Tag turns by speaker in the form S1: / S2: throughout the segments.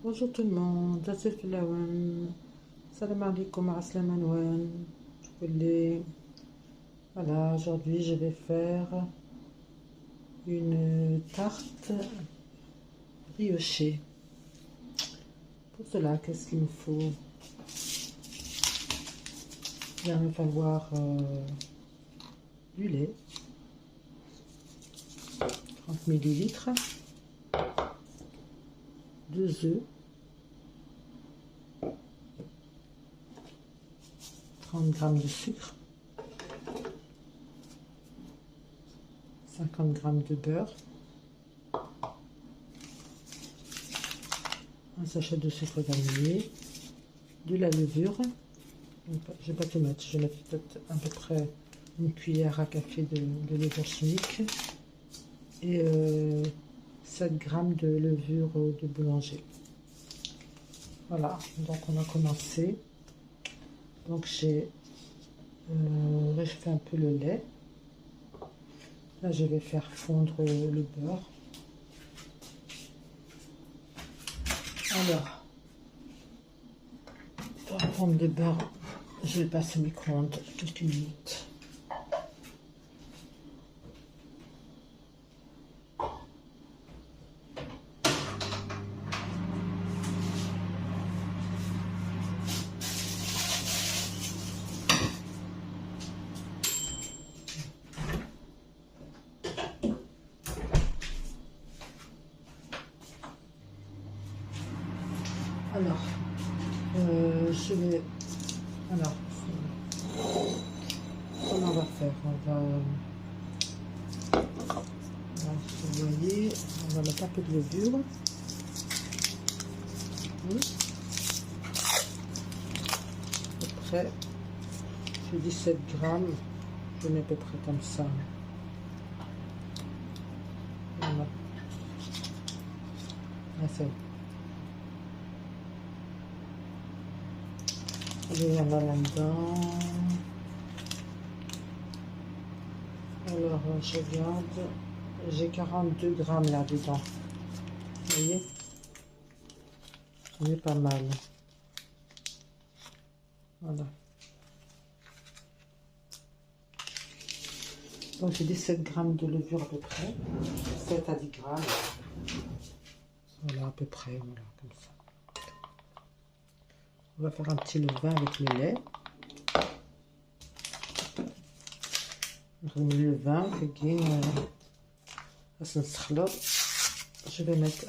S1: Bonjour tout le monde, Azef Lawan. Salam alaikum, Aslam Anwan. Voilà, aujourd'hui je vais faire une tarte briochée. Pour cela, qu'est-ce qu'il me faut? Il va me falloir du lait, 30 millilitres, 2 œufs, 30 g de sucre, 50 g de beurre, un sachet de sucre vanillé, de la levure. Je ne vais pas tout mettre, je vais mettre peut-être à peu près une cuillère à café de levure chimique et 7 g de levure de boulanger. Voilà, donc on a commencé. Donc j'ai réchauffé un peu le lait. Là je vais faire fondre le beurre. Alors, pour fondre le beurre, je vais passer au micro-ondes quelques minutes. Alors, je vais... Alors, comment on va faire? Vous voyez, on va mettre un peu de levure. À peu près, j'ai 17 grammes, je mets à peu près comme ça. Voilà. Là, c'est... Il y en a là-dedans. Alors, je regarde. J'ai 42 grammes là-dedans. Vous voyez? On est pas mal. Voilà. Donc, j'ai 17 grammes de levure à peu près. 7 à 10 grammes. Voilà, à peu près. Voilà, comme ça. On va faire un petit levain avec le lait. Le vin, je vais mettre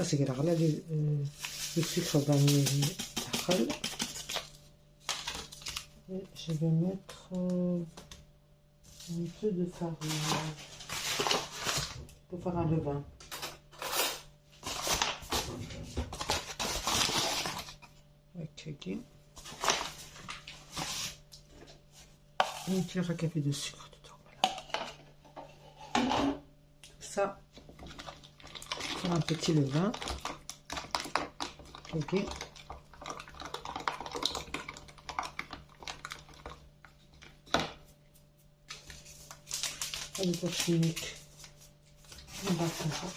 S1: le sucre vanillé. Et je vais mettre un peu de farine pour faire un levain. Ok. Une cuillère à café de sucre dedans. Voilà. Ça, pour un petit levain. Ok. La levure chimique. On va faire ça.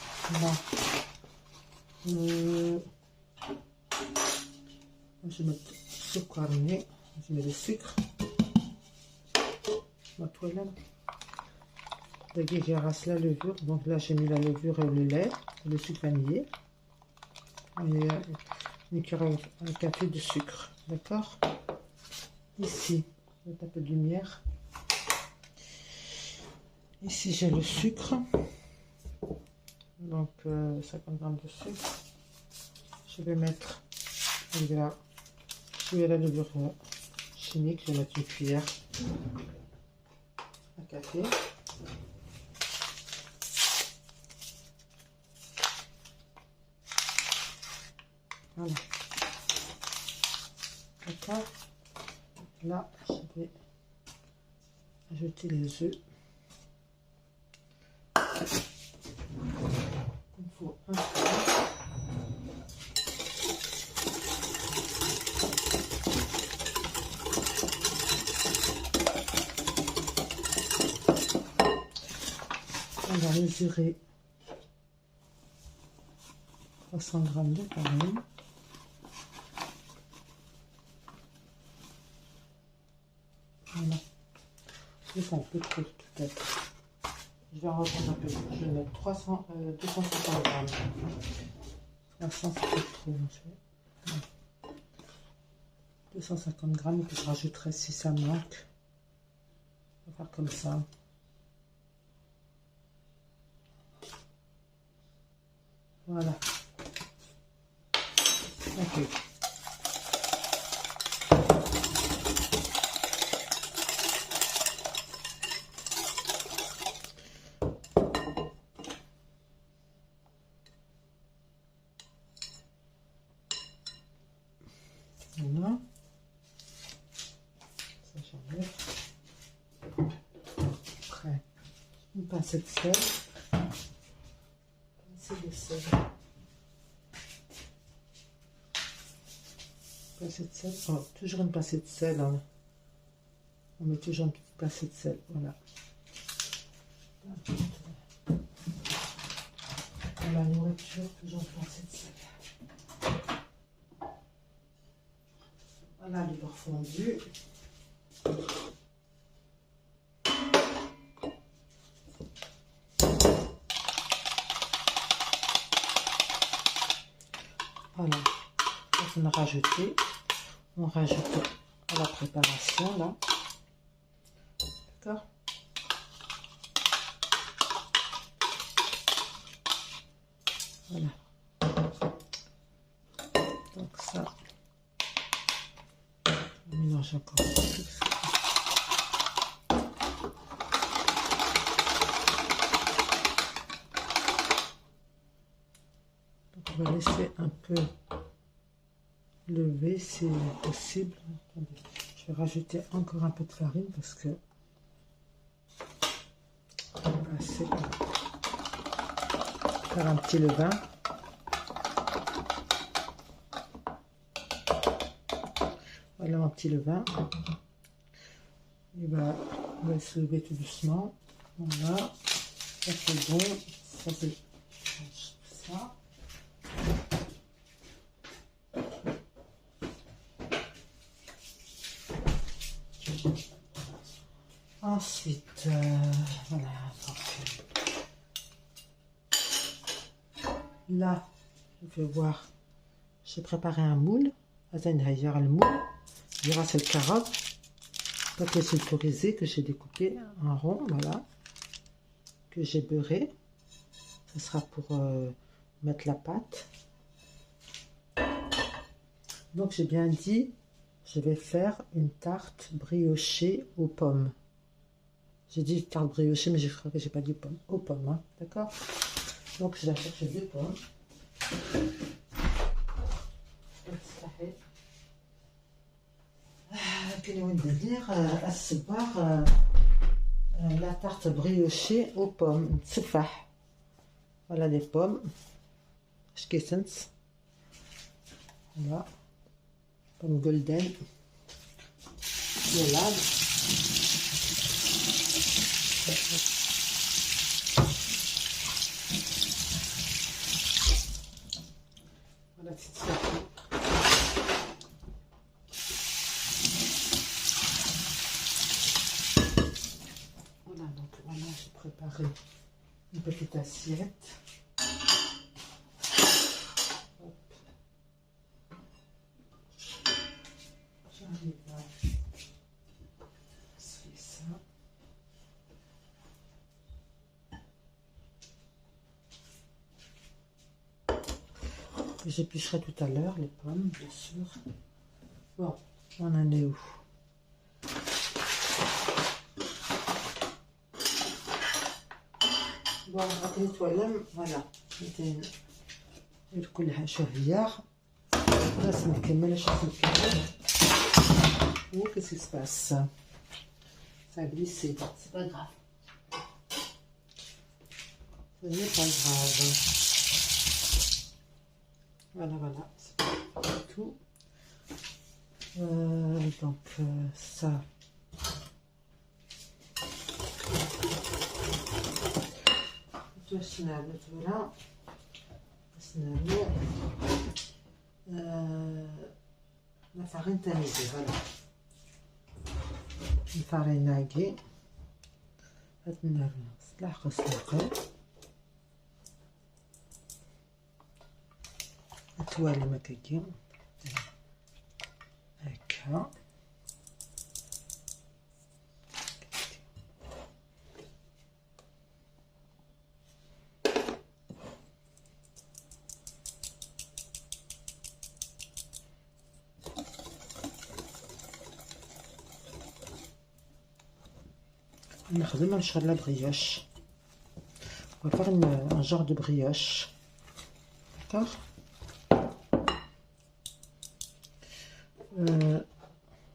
S1: Je vais mettre sucre cariné. Je mets le sucre. Ma toilette. J'ai ramassé la levure. Donc là, j'ai mis la levure et le lait, et le sucre vanillé. Et une cuillère à café de sucre. D'accord? Ici, je vais mettre un peu de lumière. Ici, j'ai le sucre. Donc, 50 g de sucre. Je vais mettre la levure chimique. Je vais mettre une cuillère à café. Voilà. D'accord. Là, je vais ajouter les œufs. Il faut un peu. On va mesurer 300 g de farine. C'est un peu trop peut-être. Je vais en reprendre un peu. Je vais mettre 250 grammes. 300 c'est trop. 250 grammes et puis je rajouterai si ça manque. On va faire comme ça. Voilà. Ok. Voilà. Ça j'enlève. Après, une pincée de sel. Pincée de sel. Pincée de sel. Oh, toujours une pincée de sel. Hein. On met toujours une petite pincée de sel. Voilà. Dans la nourriture, toujours une pincée de sel. Voilà le beurre fondu. Voilà. Donc on a rajouté. On rajoute à la préparation là. D'accord. Voilà. Donc ça. On mélange encore un peu. Donc on va laisser un peu lever si possible. Attendez. Je vais rajouter encore un peu de farine parce que on va essayer de faire un petit levain. Voilà un petit levain. Il va se lever tout doucement. Voilà. Ça c'est bon. Ça c'est ça. Ensuite, voilà. Là, je vais voir. J'ai préparé un moule. Il y aura le moule. Il y aura cette carotte. Pâté sulfurisé que j'ai découpé en rond. Voilà. Que j'ai beurré. Ce sera pour mettre la pâte. Donc j'ai bien dit, je vais faire une tarte briochée aux pommes. J'ai dit tarte briochée, mais je crois que j'ai pas dit pommes. Aux pommes, hein, d'accord. Donc je vais chercher des pommes. La tarte briochée aux pommes. Voilà les pommes. Voilà. Pommes golden. Salade. Voilà, petite salade. Voilà, donc voilà, j'ai préparé une petite assiette. Hop. J'arrive à essuyer ça. J'éplucherai tout à l'heure les pommes, bien sûr. Bon, on en est où? Bon, nettoyer, voilà. كلها شهية لازم نكمل. Qu'est-ce qui se passe? Ça a glissé, c'est pas grave. Ce n'est pas grave. Voilà, c'est tout. Donc ça. Voilà. La farine tamisée, voilà. Une farine aiguë. هاد النار سلاح نقي نتوالي ما كيجي هكا. نخدم ان شاء الله بريوش. On va faire un genre de brioche. D'accord.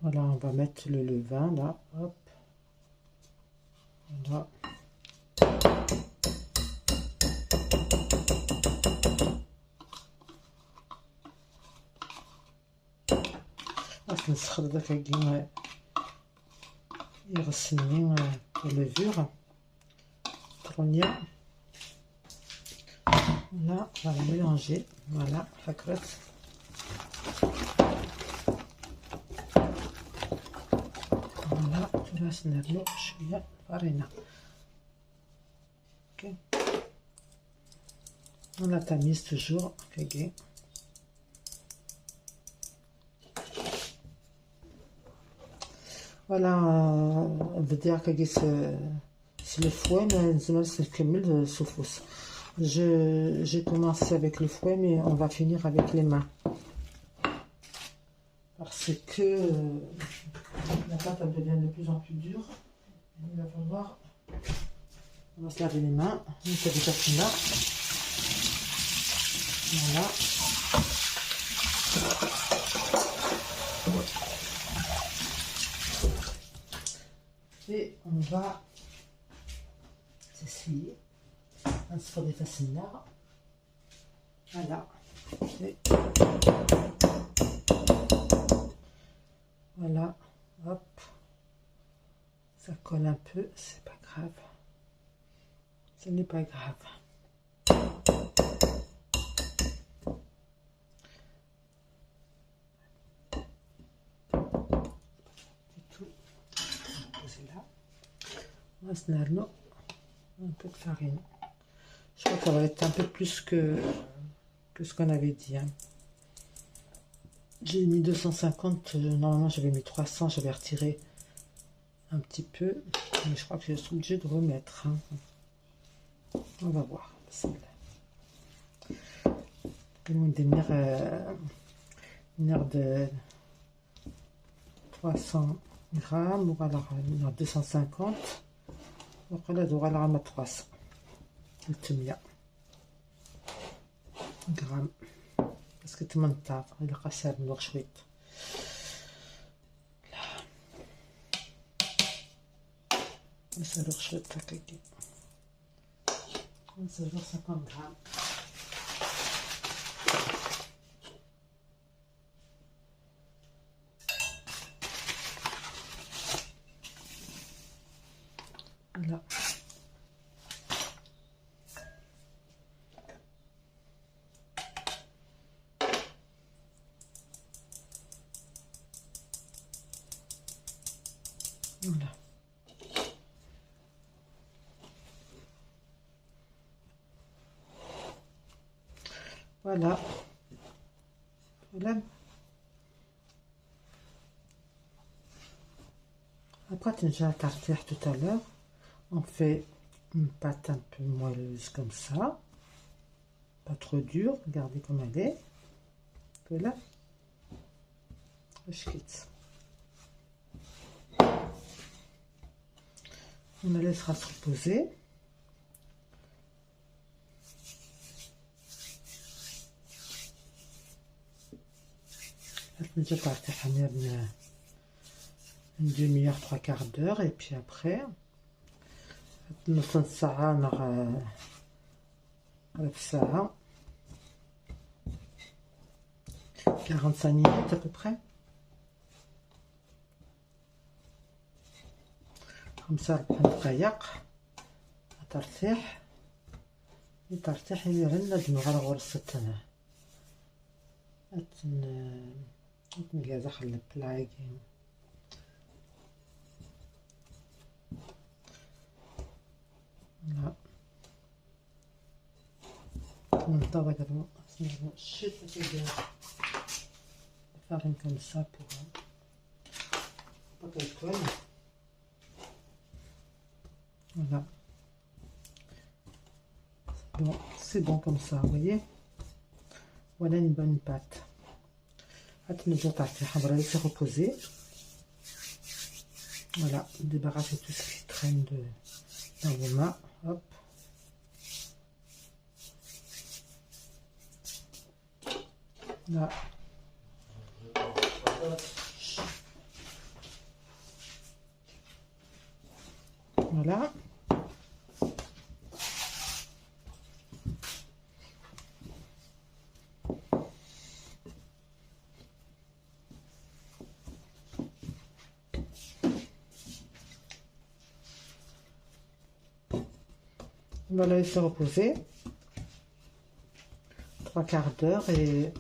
S1: Voilà, on va mettre le levain là. Hop. Voilà. نسخن داك كيما يغسلني اللevure. Tronia. Là, on va la mélanger. Voilà, la crotte. Voilà, tu vas se nerveux, je suis là, farina. Ok. On la tamise toujours, ok. Voilà, on veut dire que c'est le fouet, mais c'est le cumul sous fausse. J'ai commencé avec le fouet, mais on va finir avec les mains. Parce que la pâte elle devient de plus en plus dure. Il va falloir... On va se laver les mains. On fait déjà là. Voilà. Et on va s'essuyer. نصفر ديال السنة. Voilà. Et voilà. Hop. Ça colle un peu, c'est pas grave. Ce n'est pas grave. Tout. Poser là. On va se mettre un peu de farine. Je crois que ça va être un peu plus que ce qu'on avait dit. Hein. J'ai mis 250, normalement j'avais mis 300, j'avais retiré un petit peu. Mais je crois que je suis obligée de remettre. Hein. On va voir. Une heure de 300 grammes, ou alors 250. وقيلا دوغا على 300 300 غرام باسكو 18 الا قاسها بنوغ شويط. نسالو شويط هكاكي نسالو 50 غرام. Voilà. Voilà. Voilà. Voilà. Après, tu as déjà tarté tout à l'heure. On fait une pâte un peu moelleuse comme ça. Pas trop dure. Regardez comme elle est. Voilà. Je quitte. On la laissera se reposer. Je vais partir une demi-heure, 3/4 d'heure. Et puis après, نص ساعة ربع ساعة 45 minutes à peu près. خمسة 4 دقايق ترتاح ترتاح يمرن لازم على غرستنا نجي داخل البلايكين. طبعا شيت farine comme ça pour pas qu'elle colle. Voilà. Bon, c'est bon comme ça, vous voyez. Voilà une bonne pâte. On va la laisser reposer. Voilà, débarrasser tout ce qui traîne dans vos mains. Hop. Là. Voilà. On va la laisser reposer 3/4 d'heure et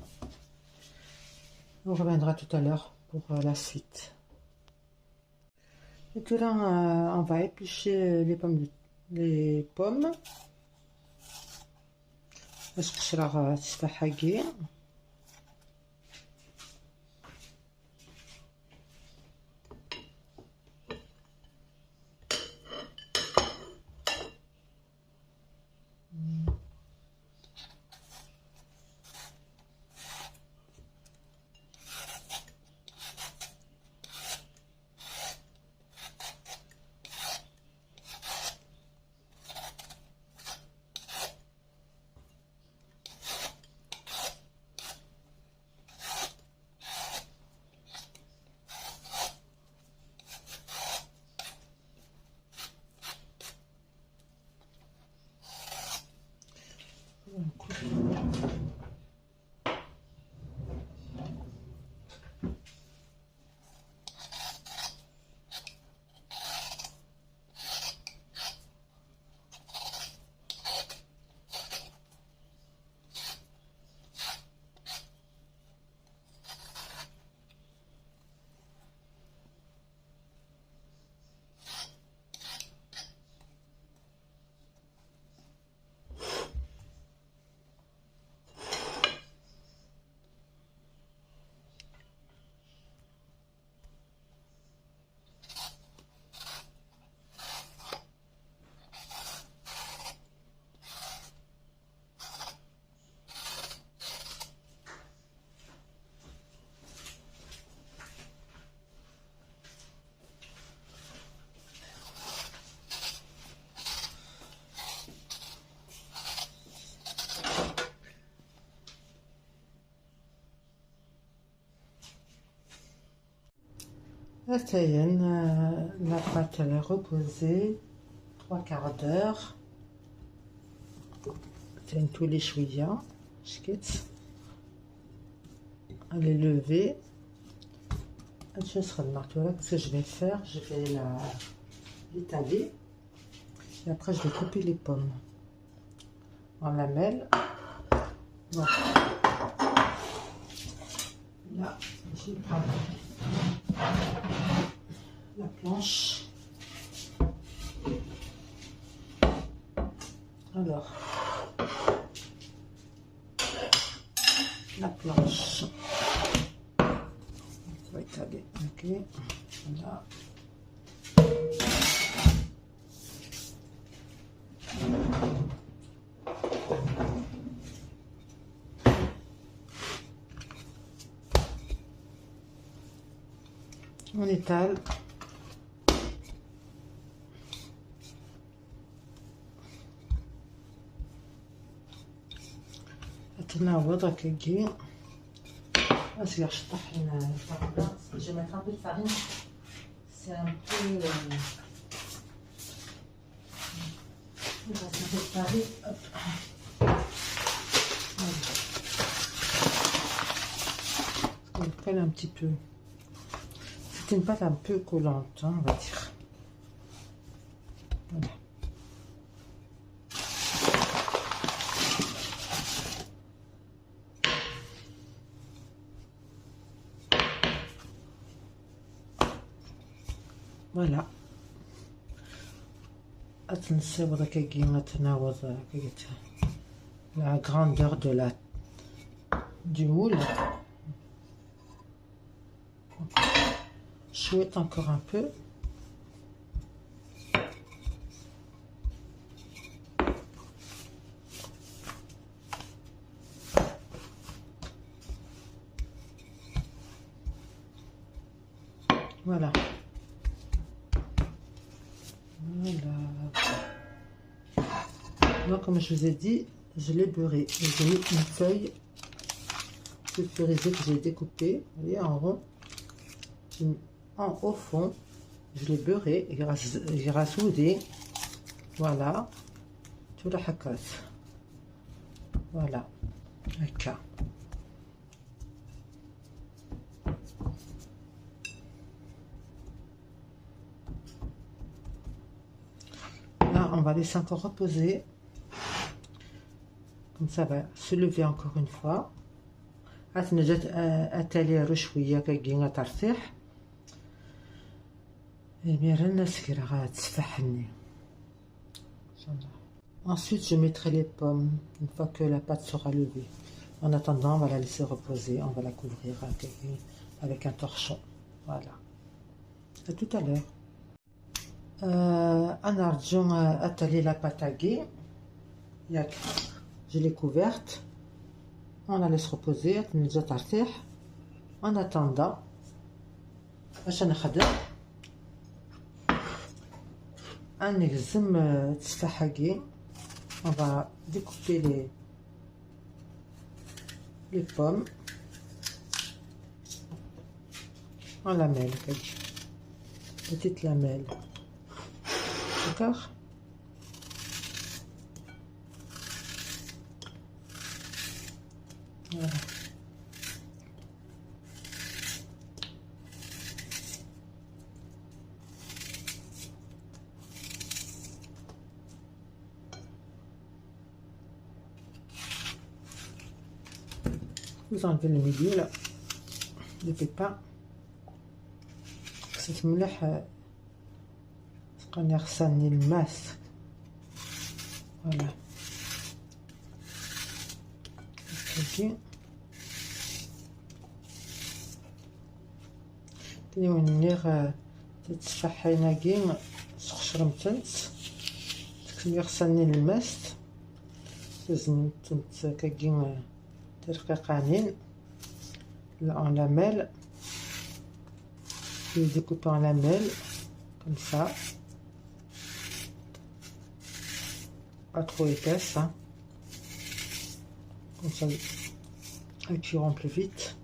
S1: on reviendra tout à l'heure pour la suite. Et que là, on va éplucher les pommes. باش قشرها تشفى حقي. Ça y est, la pâte elle est reposée 3/4 d'heure. C'est une tous les chouïas. Elle est levée. Ce sera le marteau là, parce que je vais faire, je vais l'étaler. Et après, je vais couper les pommes en lamelles. Voilà. Là, je vais prendre la planche. Alors, la planche. On va étaler. Ok. Voilà. On étale. تناوض هكاكي. Je vais mettre un peu de farine. C'est un peu. On va se préparer. Hop. On colle un petit peu. C'est une pâte un peu collante, hein, on va dire. Voilà. Voilà. أتنسى وذاك كي ما تناوض كيتها la grandeur du moule. Chouette encore un peu. Voilà. Voilà. Donc, comme je vous ai dit, je l'ai beurré. J'ai mis une feuille pulvérisée que j'ai découpée, vous voyez, en rond. Au fond, je l'ai beurré, j'ai rassoudé. Voilà. Tout la hakas. Voilà. هكا. Là, on va laisser encore reposer. Comme ça va se lever encore une fois. هتنجد اتالي رشويه كيجينا ترتاح. ميرنا سكرة غتسفحني. Ensuite, je mettrai les pommes une fois que la pâte sera levée. En attendant, on va la laisser reposer. On va la couvrir avec un torchon. Voilà. À tout à l'heure. أنا رجون أتالي la pâte à gué. Je l'ai couverte. On la laisse reposer. تنجا ترتاح. En attendant, باش نخدم نلزم تسفح كي. On va découper les pommes en lamelles, petites lamelles. D'accord? Voilà. Vous enlevez le milieu là, les pépins. C'est مليح تبقى غسلني الماس. Voilà. كي تاني ونيغ تتفحينا كين سخشرمتنت تكمي غسلني الماس لازم تنت كاكين رقيقانين en lamelles. Je les découpe en lamelles comme ça, pas trop épaisse, hein. Comme ça elles cuiront plus vite.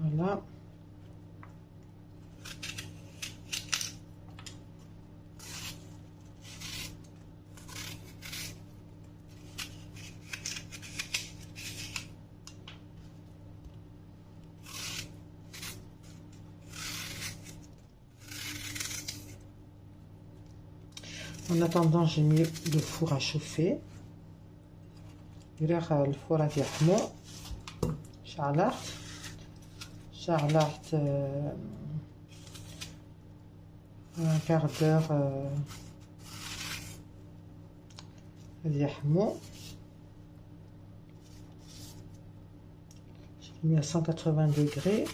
S1: Voilà. En attendant, j'ai mis le four à chauffer. Le four à يحمو. شعلت un quart d'heure يحمو. J'ai mis à 180 degrés.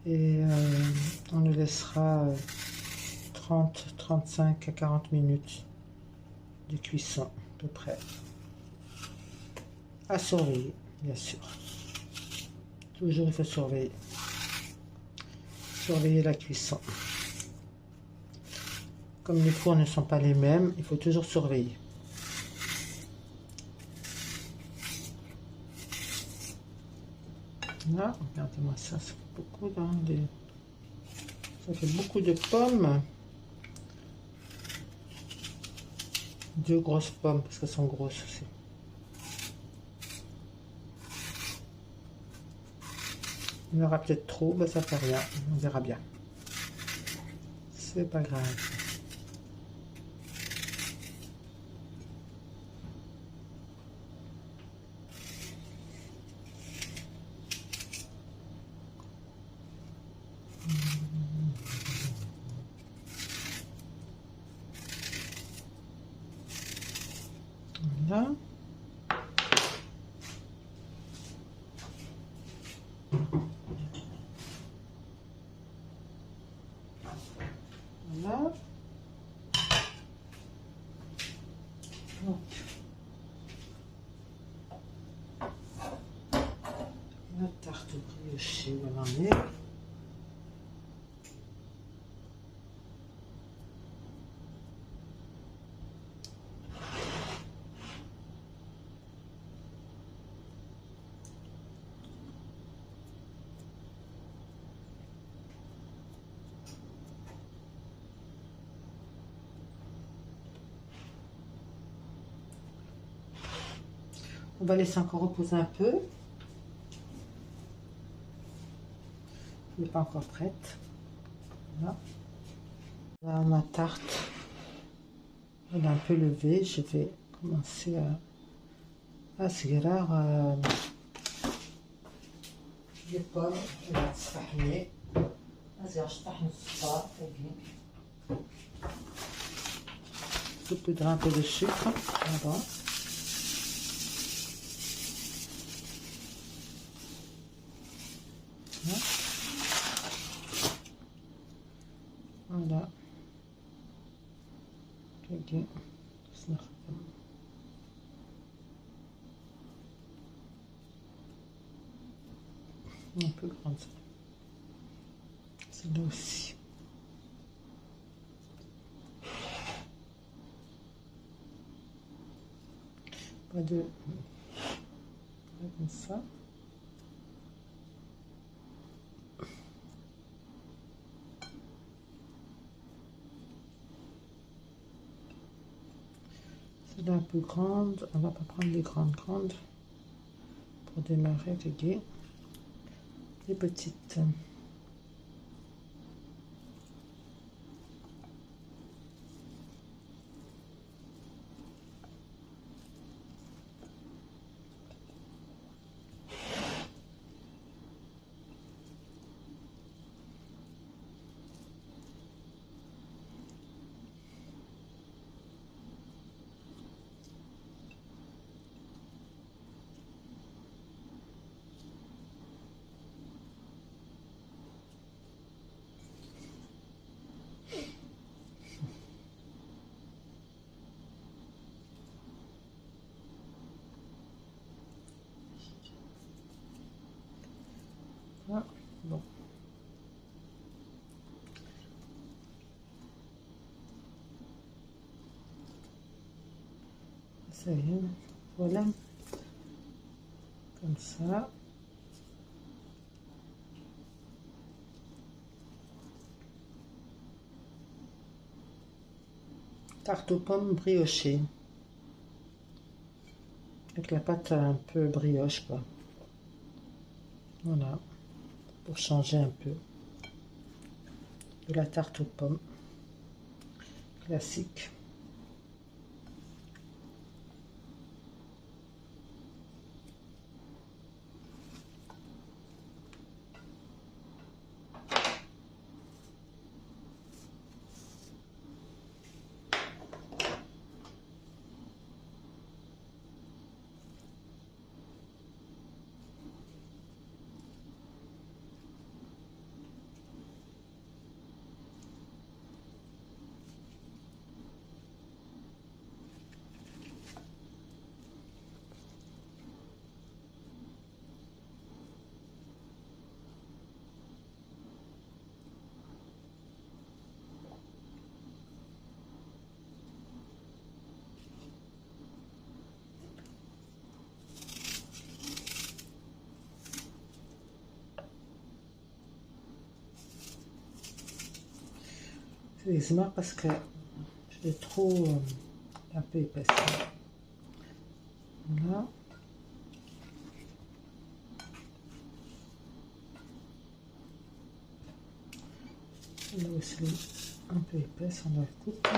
S1: Et on le laissera 30, 35 à 40 minutes de cuisson à peu près. À surveiller, bien sûr. Toujours il faut surveiller. Surveiller la cuisson. Comme les fours ne sont pas les mêmes, il faut toujours surveiller. Là, regardez-moi ça, ça fait beaucoup ça fait beaucoup de pommes. 2 grosses pommes parce qu'elles sont grosses aussi. Il y en aura peut-être trop, ben ça fait rien, on verra bien. C'est pas grave. Voilà. Voilà. Donc, la tarte briochée, voilà, en est. On va laisser encore reposer un peu. Elle n'est pas encore prête. Voilà. Là, ma tarte, elle est un peu levée. Je vais commencer à أصغر les pommes. Elle va تطحني. أصغر طحن الصفار فوقي. Saupoudrer un peu de sucre. Voilà. Voilà. Ok. Un peu grande ça. C'est là aussi. Pas de. Comme ça. C'est un peu grande. On va pas prendre les grandes pour démarrer. Regarder. Les petites. Ah, bon. Ça y est, voilà. Comme ça. Tarte aux pommes briochée. Avec la pâte un peu brioche, quoi. Voilà. Pour changer un peu de la tarte aux pommes classique. C'est parce que je l'ai trop un peu épaisse. Voilà. Là aussi un peu épaisse, on la coupe.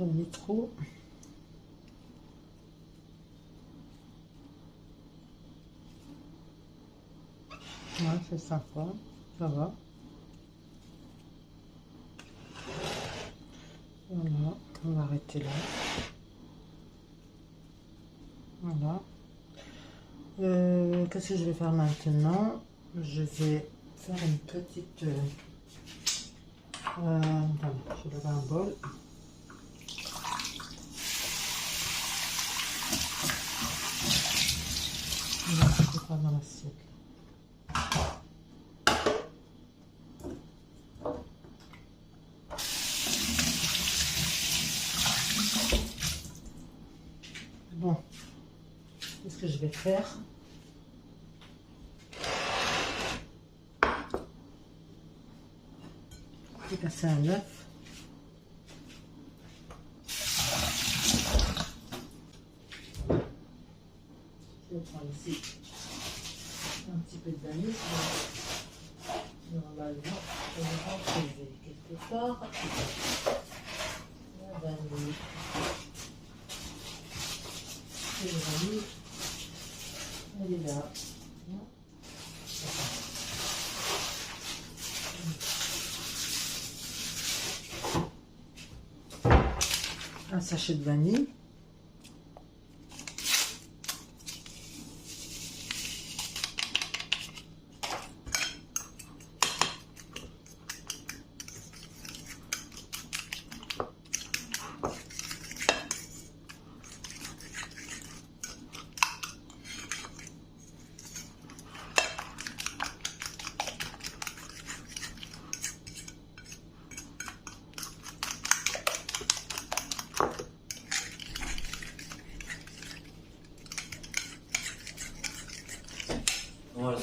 S1: J'en ai mis trop. Ouais, c'est sympa, ça va. Voilà, on va arrêter là. Voilà. Qu'est-ce que je vais faire maintenant? Je vais faire une petite... attendez, je vais lever un bol. Je vais mettre ça dans l'assiette. Bon, qu'est-ce que je vais faire? Je vais casser un œuf. Je vais prendre ici un petit peu de vanille. Normalement, je vais en trouver quelque part. La vanille. Et la vanille, elle est là. Un sachet de vanille.
S2: Voilà.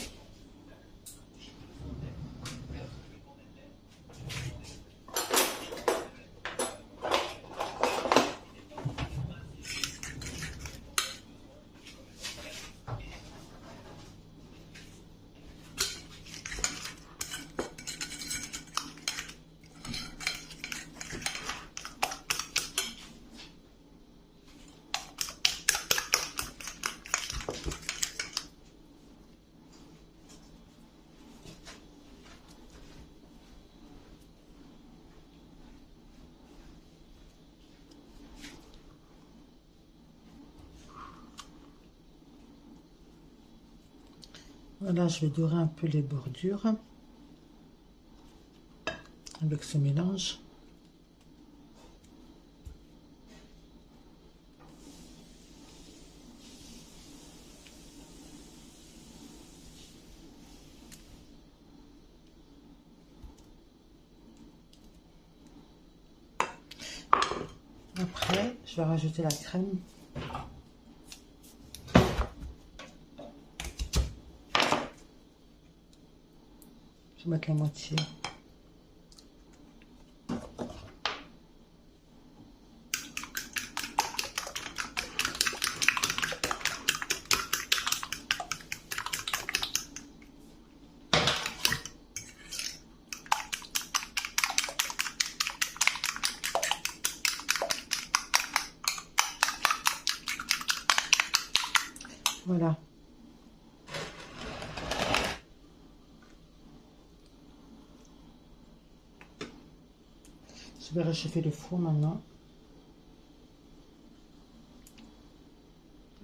S1: Voilà, je vais dorer un peu les bordures avec ce mélange. Après, je vais rajouter la crème. Je vais mettre la moitié. Voilà. Je vais réchauffer le four maintenant.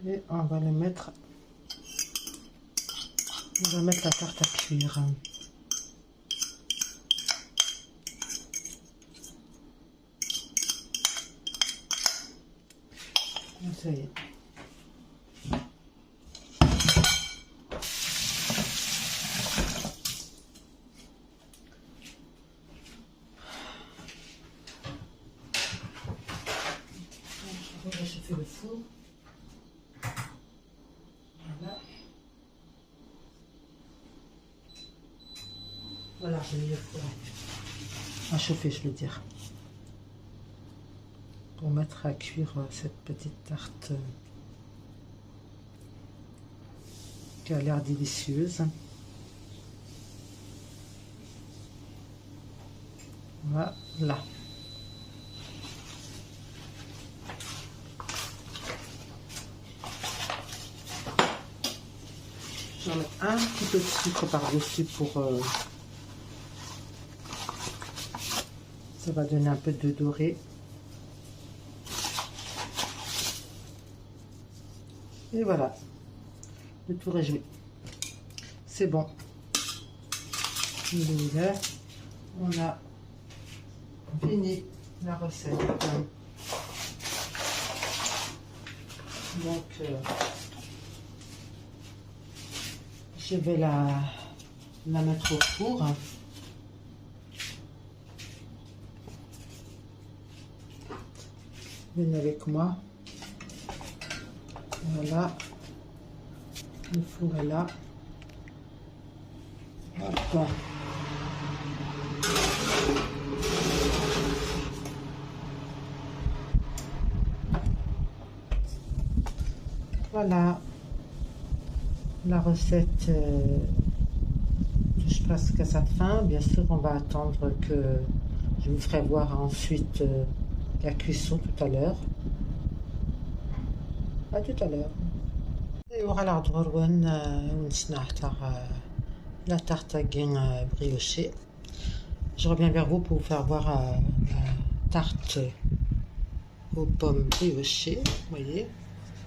S1: Et on va le mettre. On va mettre la tarte à cuire. Ça y est. Je vais réchauffer le four. Voilà. Voilà, j'ai mis le four à chauffer, je veux dire. Pour mettre à cuire cette petite tarte qui a l'air délicieuse. Voilà. Je vais mettre un petit peu de sucre par-dessus pour... ça va donner un peu de doré. Et voilà, le tour est joué. C'est bon. On a fini la recette. Donc, je vais la mettre au four. Venez avec moi. Voilà. Le four est là. Hop. Voilà. La recette touche presque à sa fin. Bien sûr, on va attendre que je vous ferai voir ensuite la cuisson tout à l'heure. À tout à l'heure. Et on va la tarte tatin briochée. Je reviens vers vous pour vous faire voir la tarte aux pommes briochées. Vous voyez,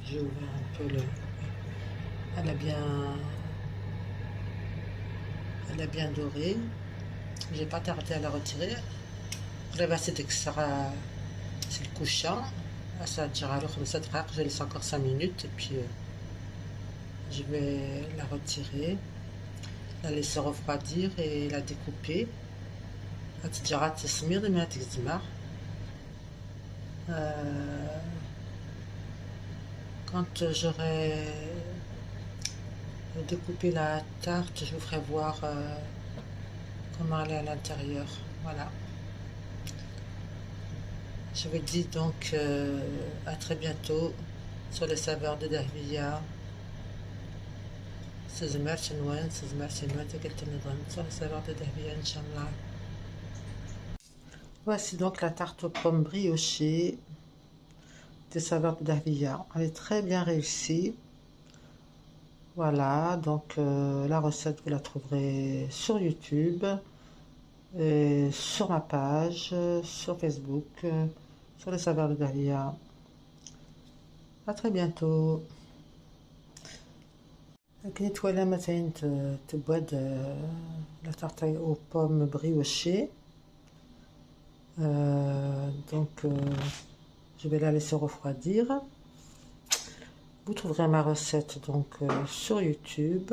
S1: j'ai ouvert un peu le... Elle a bien doré. J'ai pas tardé à la retirer. C'est le couchant. Ça dira alors je laisse encore 5 minutes et puis je vais la retirer, la laisser refroidir et la découper. Quand j'aurai découpé la tarte, je vous ferai voir comment elle est à l'intérieur. Voilà. Je vous dis donc à très bientôt sur les saveurs de Dahlia. Sur les saveurs de Dahlia, Inch'Allah. Voici donc la tarte aux pommes briochées des saveurs de Dahlia. Elle est très bien réussie. Voilà, donc la recette, vous la trouverez sur YouTube, et sur ma page, sur Facebook, sur les saveurs de Dahlia. À très bientôt. Nettoyer مثلا تبواد la tarte aux pommes briochées. Donc je vais la laisser refroidir. Vous trouverez ma recette donc sur YouTube,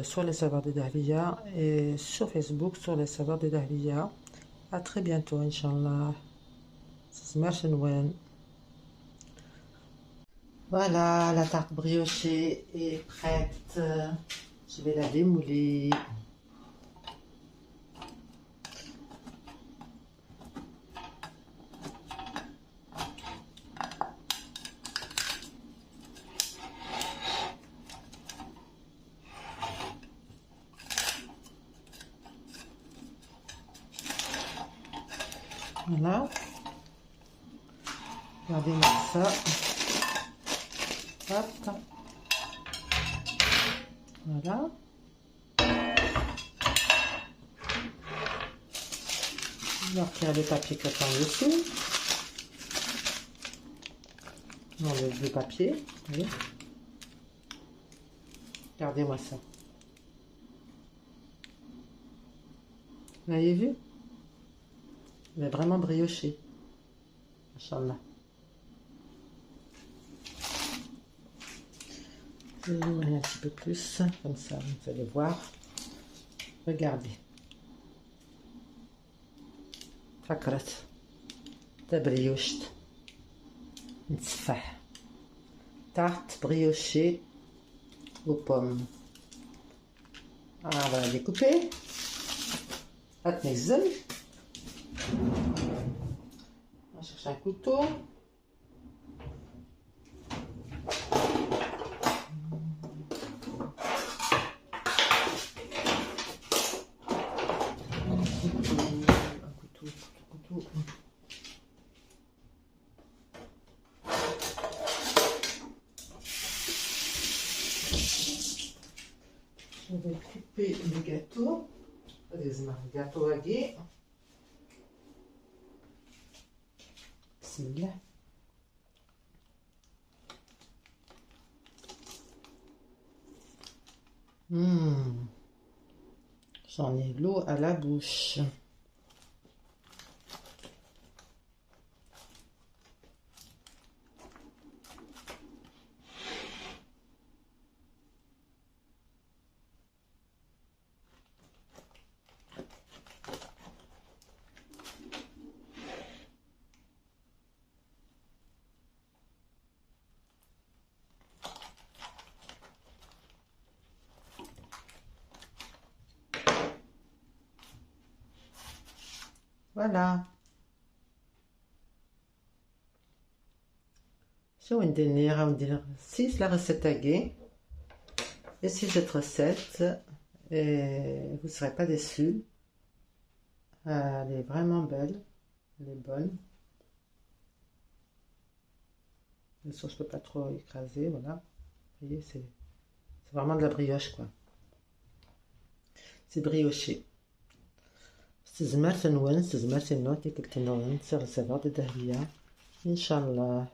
S1: sur les saveurs de Dahlia, et sur Facebook sur les saveurs de Dahlia. À très bientôt, Inch'Allah. Voilà, la tarte briochée est prête. Je vais la démouler. Voilà. Regardez-moi ça. Hop. Voilà. Je vais retirer le papier qui est en dessous. On enlève le papier. Vous voyez. Regardez-moi ça. Vous avez vu? Elle est vraiment briochée. Inch'Allah. Je vais l'ouvrir un petit peu plus, comme ça, vous allez voir. Regardez. فكرت تبريوشت نتفح tarte briochée aux pommes. On va la découper. هتنزل. On va chercher un couteau. On va couper les gâteaux. Les gâteaux à gué. Bismillah. J'en ai l'eau à la bouche. Voilà. شو ندير 6 la recette à gué. Essayez cette recette et vous ne serez pas déçus. Elle est vraiment belle, elle est bonne. Bien sûr, je ne peux pas trop écraser, voilà. Vous voyez, c'est vraiment de la brioche, quoi. C'est brioché. استزمرت نونس استزمرت النوتي كنت نونس رسالة دهبية إن شاء الله